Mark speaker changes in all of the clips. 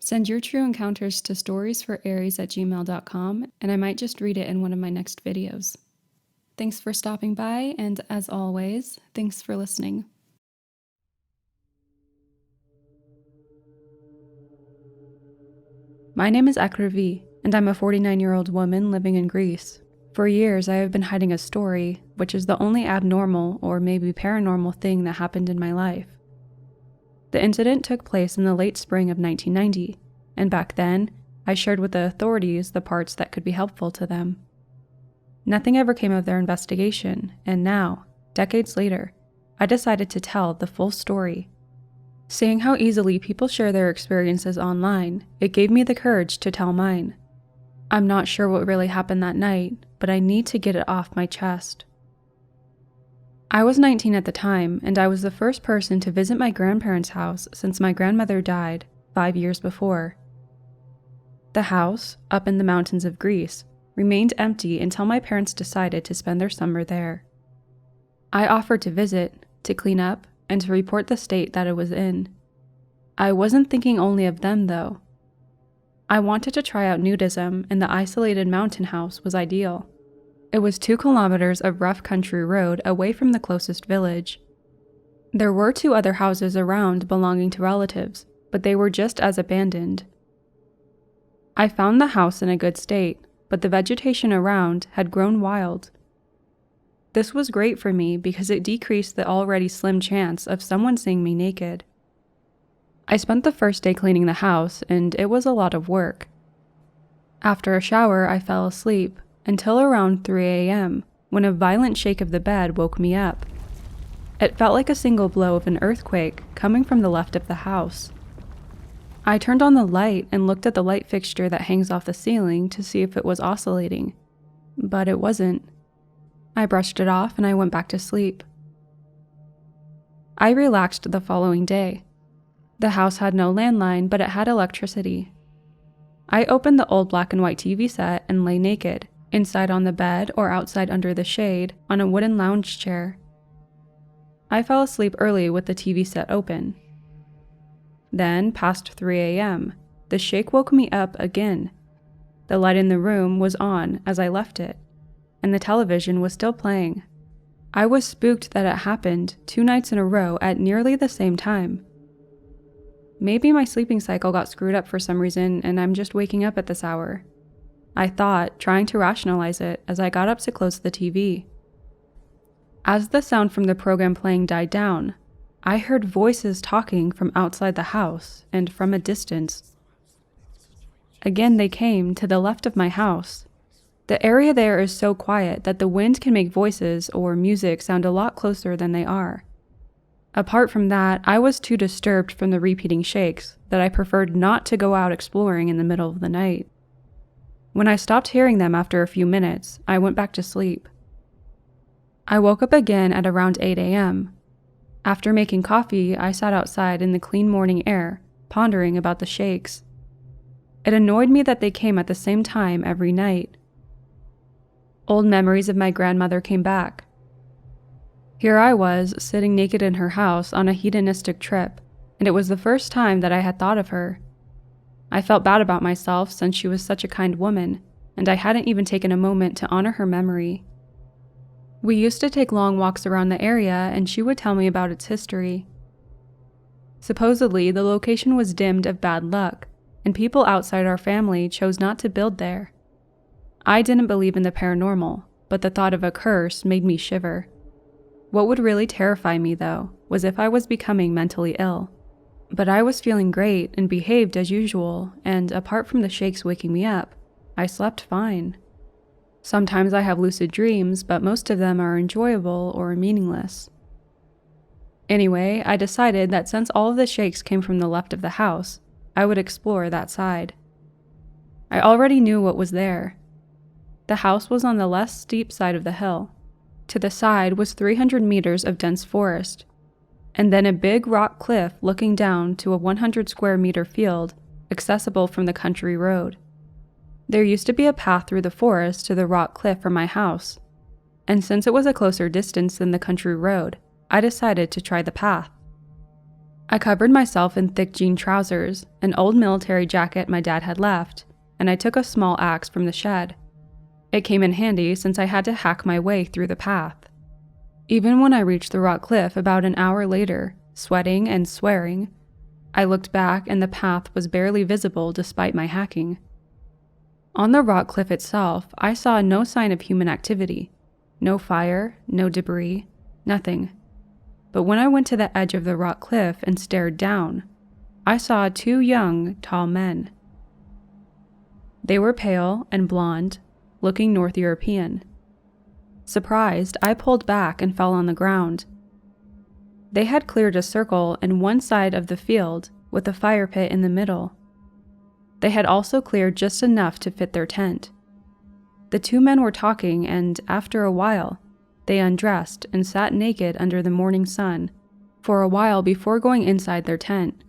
Speaker 1: Send your true encounters to storiesforaries@gmail.com, and I might just read it in one of my next videos. Thanks for stopping by, and as always, thanks for listening. My name is Akravi, and I'm a 49-year-old woman living in Greece. For years, I have been hiding a story, which is the only abnormal or maybe paranormal thing that happened in my life. The incident took place in the late spring of 1990, and back then, I shared with the authorities the parts that could be helpful to them. Nothing ever came of their investigation, and now, decades later, I decided to tell the full story. Seeing how easily people share their experiences online, it gave me the courage to tell mine. I'm not sure what really happened that night, but I need to get it off my chest. I was 19 at the time, and I was the first person to visit my grandparents' house since my grandmother died 5 years before. The house, up in the mountains of Greece, remained empty until my parents decided to spend their summer there. I offered to visit, to clean up, and to report the state that it was in. I wasn't thinking only of them, though. I wanted to try out nudism, and the isolated mountain house was ideal. It was 2 kilometers of rough country road away from the closest village. There were 2 other houses around belonging to relatives, but they were just as abandoned. I found the house in a good state, but the vegetation around had grown wild. This was great for me because it decreased the already slim chance of someone seeing me naked. I spent the first day cleaning the house, and it was a lot of work. After a shower, I fell asleep until around 3 a.m., when a violent shake of the bed woke me up. It felt like a single blow of an earthquake coming from the left of the house. I turned on the light and looked at the light fixture that hangs off the ceiling to see if it was oscillating, but it wasn't. I brushed it off and I went back to sleep. I relaxed the following day. The house had no landline, but it had electricity. I opened the old black and white TV set and lay naked, inside on the bed or outside under the shade on a wooden lounge chair. I fell asleep early with the TV set open. Then, past 3 a.m., the shake woke me up again. The light in the room was on as I left it, and the television was still playing. I was spooked that it happened 2 nights in a row at nearly the same time. Maybe my sleeping cycle got screwed up for some reason and I'm just waking up at this hour, I thought, trying to rationalize it as I got up to close the TV. As the sound from the program playing died down, I heard voices talking from outside the house and from a distance. Again, they came to the left of my house. The area there is so quiet that the wind can make voices or music sound a lot closer than they are. Apart from that, I was too disturbed from the repeating shakes that I preferred not to go out exploring in the middle of the night. When I stopped hearing them after a few minutes, I went back to sleep. I woke up again at around 8 a.m. After making coffee, I sat outside in the clean morning air, pondering about the shakes. It annoyed me that they came at the same time every night. Old memories of my grandmother came back. Here I was, sitting naked in her house on a hedonistic trip, and it was the first time that I had thought of her. I felt bad about myself since she was such a kind woman, and I hadn't even taken a moment to honor her memory. We used to take long walks around the area, and she would tell me about its history. Supposedly, the location was dimmed of bad luck, and people outside our family chose not to build there. I didn't believe in the paranormal, but the thought of a curse made me shiver. What would really terrify me, though, was if I was becoming mentally ill. But I was feeling great and behaved as usual, and apart from the shakes waking me up, I slept fine. Sometimes I have lucid dreams, but most of them are enjoyable or meaningless. Anyway, I decided that since all of the shakes came from the left of the house, I would explore that side. I already knew what was there. The house was on the less steep side of the hill. To the side was 300 meters of dense forest, and then a big rock cliff looking down to a 100 square meter field accessible from the country road. There used to be a path through the forest to the rock cliff from my house, and since it was a closer distance than the country road, I decided to try the path. I covered myself in thick jean trousers, an old military jacket my dad had left, and I took a small axe from the shed. It came in handy since I had to hack my way through the path. Even when I reached the rock cliff about an hour later, sweating and swearing, I looked back and the path was barely visible despite my hacking. On the rock cliff itself, I saw no sign of human activity. No fire, no debris, nothing. But when I went to the edge of the rock cliff and stared down, I saw 2 young, tall men. They were pale and blonde, looking North European. Surprised, I pulled back and fell on the ground. They had cleared a circle in one side of the field with a fire pit in the middle. They had also cleared just enough to fit their tent. The 2 men were talking, and after a while, they undressed and sat naked under the morning sun for a while before going inside their tent.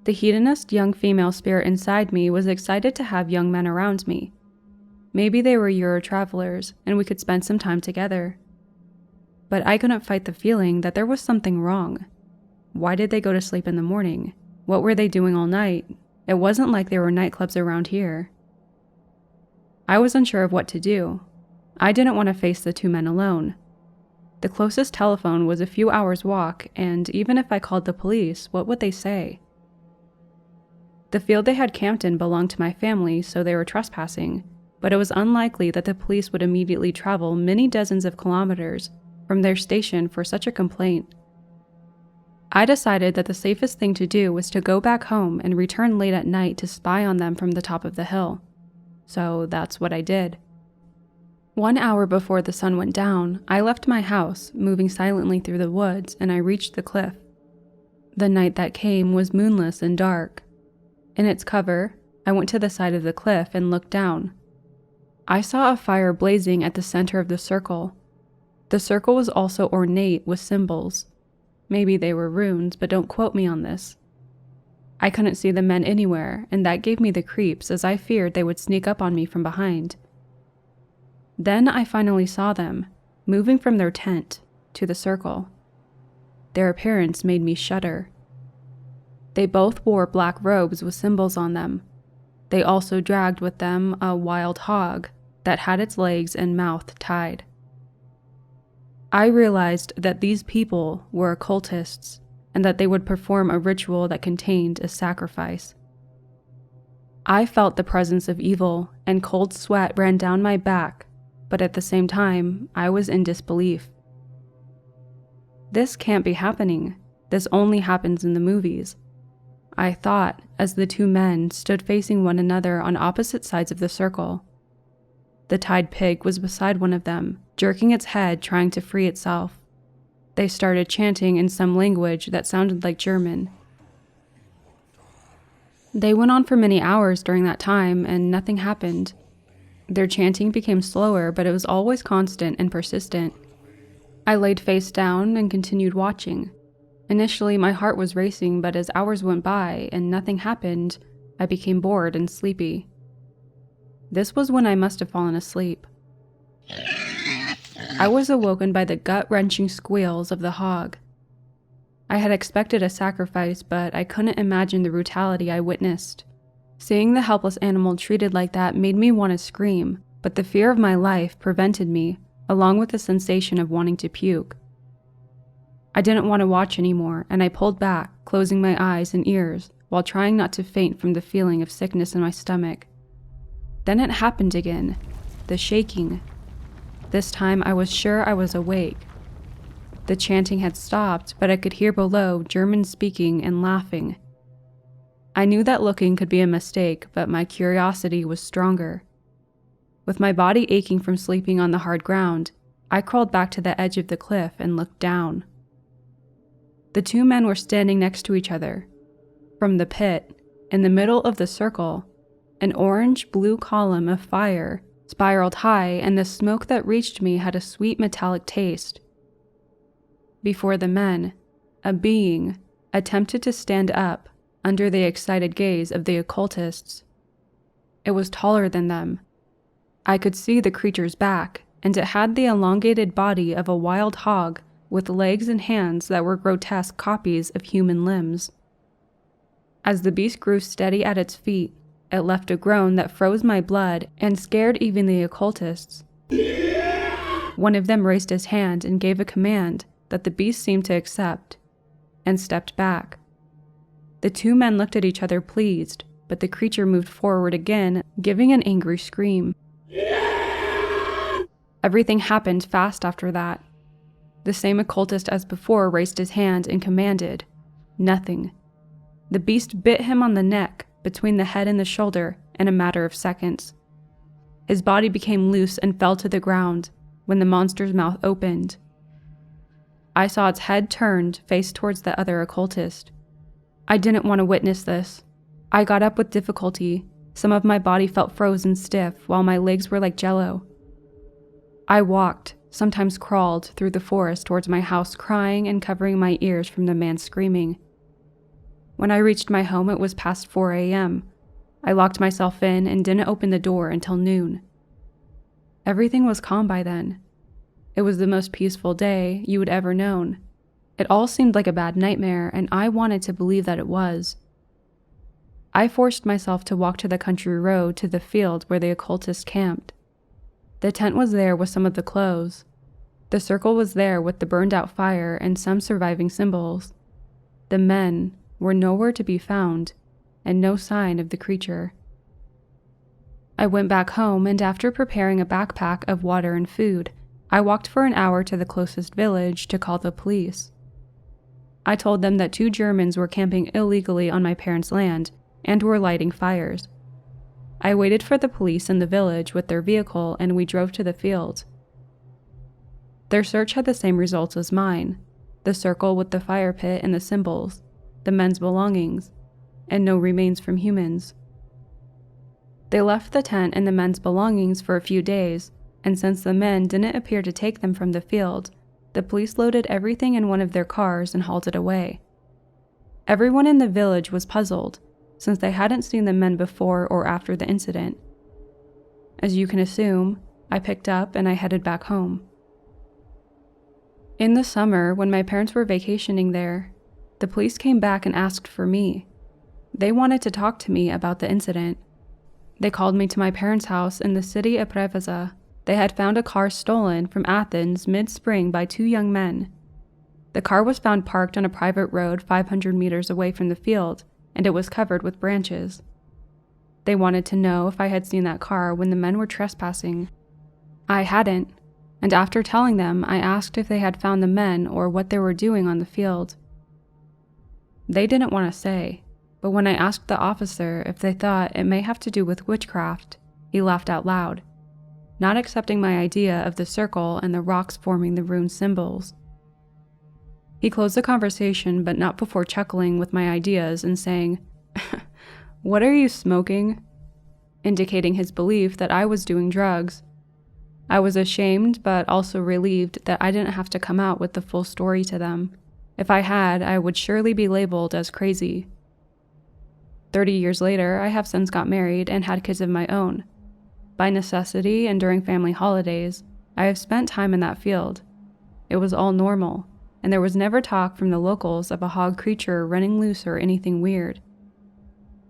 Speaker 1: The hedonist young female spirit inside me was excited to have young men around me. Maybe they were Euro travelers, and we could spend some time together. But I couldn't fight the feeling that there was something wrong. Why did they go to sleep in the morning? What were they doing all night? It wasn't like there were nightclubs around here. I was unsure of what to do. I didn't want to face the 2 men alone. The closest telephone was a few hours' walk, and even if I called the police, what would they say? The field they had camped in belonged to my family, so they were trespassing, but it was unlikely that the police would immediately travel many dozens of kilometers from their station for such a complaint. I decided that the safest thing to do was to go back home and return late at night to spy on them from the top of the hill. So that's what I did. 1 hour before the sun went down, I left my house, moving silently through the woods, and I reached the cliff. The night that came was moonless and dark. In its cover, I went to the side of the cliff and looked down. I saw a fire blazing at the center of the circle. The circle was also ornate with symbols. Maybe they were runes, but don't quote me on this. I couldn't see the men anywhere, and that gave me the creeps as I feared they would sneak up on me from behind. Then I finally saw them, moving from their tent to the circle. Their appearance made me shudder. They both wore black robes with symbols on them. They also dragged with them a wild hog that had its legs and mouth tied. I realized that these people were occultists and that they would perform a ritual that contained a sacrifice. I felt the presence of evil, and cold sweat ran down my back, but at the same time, I was in disbelief. This can't be happening. This only happens in the movies, I thought as the 2 men stood facing one another on opposite sides of the circle. The tied pig was beside one of them, jerking its head, trying to free itself. They started chanting in some language that sounded like German. They went on for many hours during that time, and nothing happened. Their chanting became slower, but it was always constant and persistent. I laid face down and continued watching. Initially, my heart was racing, but as hours went by and nothing happened, I became bored and sleepy. This was when I must have fallen asleep. I was awoken by the gut-wrenching squeals of the hog. I had expected a sacrifice, but I couldn't imagine the brutality I witnessed. Seeing the helpless animal treated like that made me want to scream, but the fear of my life prevented me, along with the sensation of wanting to puke. I didn't want to watch anymore, and I pulled back, closing my eyes and ears, while trying not to faint from the feeling of sickness in my stomach. Then it happened again, the shaking. This time I was sure I was awake. The chanting had stopped, but I could hear below German speaking and laughing. I knew that looking could be a mistake, but my curiosity was stronger. With my body aching from sleeping on the hard ground, I crawled back to the edge of the cliff and looked down. The 2 men were standing next to each other. From the pit, in the middle of the circle, an orange-blue column of fire spiraled high, and the smoke that reached me had a sweet metallic taste. Before the men, a being attempted to stand up under the excited gaze of the occultists. It was taller than them. I could see the creature's back, and it had the elongated body of a wild hog with legs and hands that were grotesque copies of human limbs. As the beast grew steady at its feet, it left a groan that froze my blood and scared even the occultists. One of them raised his hand and gave a command that the beast seemed to accept, and stepped back. The two men looked at each other pleased, but the creature moved forward again, giving an angry scream. Everything happened fast after that. The same occultist as before raised his hand and commanded. Nothing. The beast bit him on the neck, between the head and the shoulder, in a matter of seconds. His body became loose and fell to the ground when the monster's mouth opened. I saw its head turned, face towards the other occultist. I didn't want to witness this. I got up with difficulty. Some of my body felt frozen stiff, while my legs were like jello. I walked, sometimes crawled, through the forest towards my house, crying and covering my ears from the man screaming. When I reached my home, it was past 4 a.m. I locked myself in and didn't open the door until noon. Everything was calm by then. It was the most peaceful day you had ever known. It all seemed like a bad nightmare, and I wanted to believe that it was. I forced myself to walk to the country road to the field where the occultist camped. The tent was there with some of the clothes. The circle was there with the burned-out fire and some surviving symbols. The men were nowhere to be found, and no sign of the creature. I went back home, and after preparing a backpack of water and food, I walked for an hour to the closest village to call the police. I told them that 2 Germans were camping illegally on my parents' land and were lighting fires. I waited for the police in the village with their vehicle, and we drove to the field. Their search had the same results as mine: the circle with the fire pit and the symbols, the men's belongings, and no remains from humans. They left the tent and the men's belongings for a few days, and since the men didn't appear to take them from the field, the police loaded everything in one of their cars and hauled it away. Everyone in the village was puzzled, since they hadn't seen the men before or after the incident. As you can assume, I picked up and I headed back home. In the summer, when my parents were vacationing there, the police came back and asked for me. They wanted to talk to me about the incident. They called me to my parents' house in the city of Preveza. They had found a car stolen from Athens mid-spring by 2 young men. The car was found parked on a private road 500 meters away from the field, and it was covered with branches. They wanted to know if I had seen that car when the men were trespassing. I hadn't, and after telling them, I asked if they had found the men or what they were doing on the field. They didn't want to say, but when I asked the officer if they thought it may have to do with witchcraft, he laughed out loud, not accepting my idea of the circle and the rocks forming the rune symbols. He closed the conversation, but not before chuckling with my ideas and saying, "What are you smoking?" indicating his belief that I was doing drugs. I was ashamed, but also relieved that I didn't have to come out with the full story to them. If I had, I would surely be labeled as crazy. 30 years later, I have since got married and had kids of my own. By necessity and during family holidays, I have spent time in that field. It was all normal, and there was never talk from the locals of a hog creature running loose or anything weird.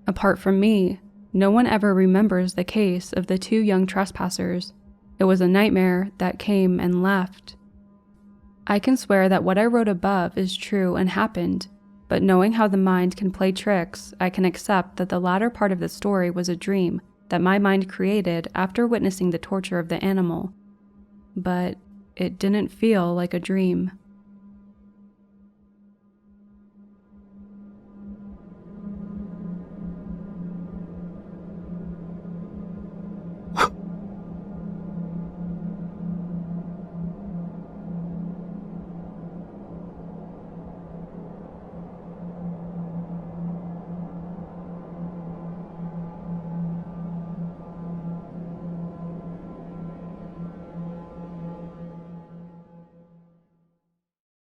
Speaker 1: Apart from me, no one ever remembers the case of the 2 young trespassers. It was a nightmare that came and left. I can swear that what I wrote above is true and happened, but knowing how the mind can play tricks, I can accept that the latter part of the story was a dream that my mind created after witnessing the torture of the animal. But it didn't feel like a dream.